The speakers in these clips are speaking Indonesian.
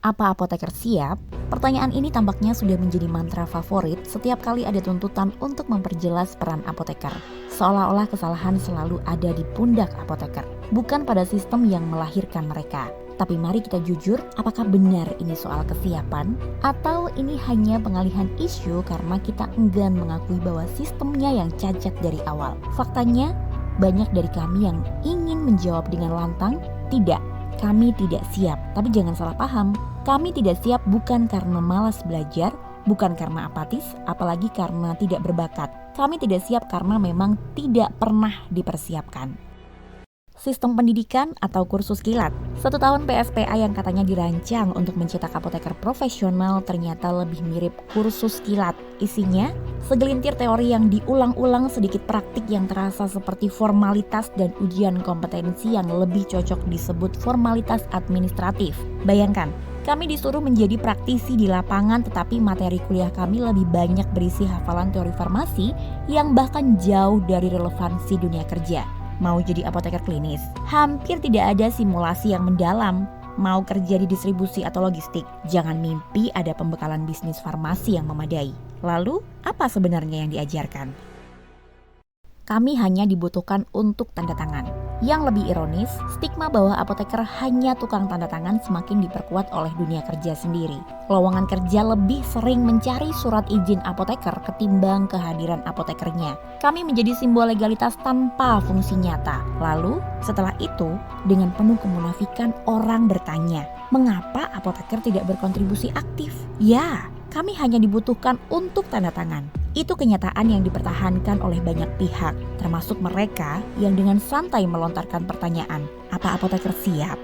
Apa apoteker siap? Pertanyaan ini tampaknya sudah menjadi mantra favorit setiap kali ada tuntutan untuk memperjelas peran apoteker. Seolah-olah kesalahan selalu ada di pundak apoteker, bukan pada sistem yang melahirkan mereka. Tapi mari kita jujur, apakah benar ini soal kesiapan? Atau ini hanya pengalihan isu karena kita enggan mengakui bahwa sistemnya yang cacat dari awal? Faktanya, banyak dari kami yang ingin menjawab dengan lantang, tidak. Kami tidak siap, tapi jangan salah paham. Kami tidak siap bukan karena malas belajar, bukan karena apatis, apalagi karena tidak berbakat. Kami tidak siap karena memang tidak pernah dipersiapkan. Sistem pendidikan atau kursus kilat. 1 tahun PSPA yang katanya dirancang untuk mencetak apoteker profesional ternyata lebih mirip kursus kilat. Isinya, segelintir teori yang diulang-ulang, sedikit praktik yang terasa seperti formalitas, dan ujian kompetensi yang lebih cocok disebut formalitas administratif. Bayangkan, kami disuruh menjadi praktisi di lapangan, tetapi materi kuliah kami lebih banyak berisi hafalan teori farmasi yang bahkan jauh dari relevansi dunia kerja. Mau jadi apoteker klinis, hampir tidak ada simulasi yang mendalam. Mau kerja di distribusi atau logistik, jangan mimpi ada pembekalan bisnis farmasi yang memadai. Lalu, apa sebenarnya yang diajarkan? Kami hanya dibutuhkan untuk tanda tangan. Yang lebih ironis, stigma bahwa apoteker hanya tukang tanda tangan semakin diperkuat oleh dunia kerja sendiri. Lowongan kerja lebih sering mencari surat izin apoteker ketimbang kehadiran apotekernya. Kami menjadi simbol legalitas tanpa fungsi nyata. Lalu, setelah itu, dengan penuh kemunafikan orang bertanya, mengapa apoteker tidak berkontribusi aktif? Ya, kami hanya dibutuhkan untuk tanda tangan. Itu kenyataan yang dipertahankan oleh banyak pihak, termasuk mereka yang dengan santai melontarkan pertanyaan, apa apoteker siap?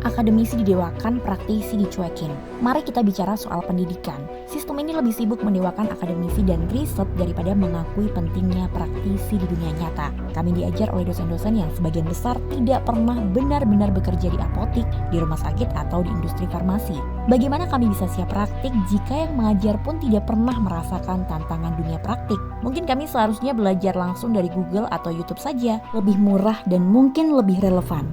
Akademisi didewakan, praktisi dicuekin. Mari kita bicara soal pendidikan. Sistem ini lebih sibuk mendewakan akademisi dan riset daripada mengakui pentingnya praktisi di dunia nyata. Kami diajar oleh dosen-dosen yang sebagian besar tidak pernah benar-benar bekerja di apotik, di rumah sakit, atau di industri farmasi. Bagaimana kami bisa siap praktik jika yang mengajar pun tidak pernah merasakan tantangan dunia praktik? Mungkin kami seharusnya belajar langsung dari Google atau YouTube saja, lebih murah dan mungkin lebih relevan.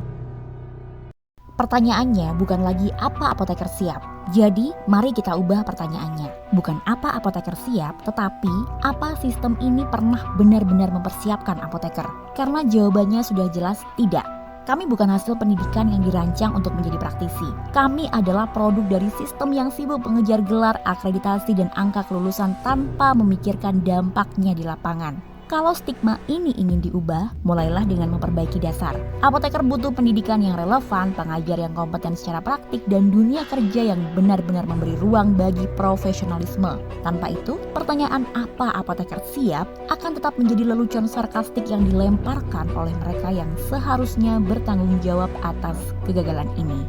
Pertanyaannya bukan lagi apa apoteker siap. Jadi, mari kita ubah pertanyaannya. Bukan apa apoteker siap, tetapi apa sistem ini pernah benar-benar mempersiapkan apoteker? Karena jawabannya sudah jelas tidak. Kami bukan hasil pendidikan yang dirancang untuk menjadi praktisi. Kami adalah produk dari sistem yang sibuk mengejar gelar, akreditasi, dan angka kelulusan tanpa memikirkan dampaknya di lapangan. Kalau stigma ini ingin diubah, mulailah dengan memperbaiki dasar. Apoteker butuh pendidikan yang relevan, pengajar yang kompeten secara praktik, dan dunia kerja yang benar-benar memberi ruang bagi profesionalisme. Tanpa itu, pertanyaan apa apoteker siap akan tetap menjadi lelucon sarkastik yang dilemparkan oleh mereka yang seharusnya bertanggung jawab atas kegagalan ini.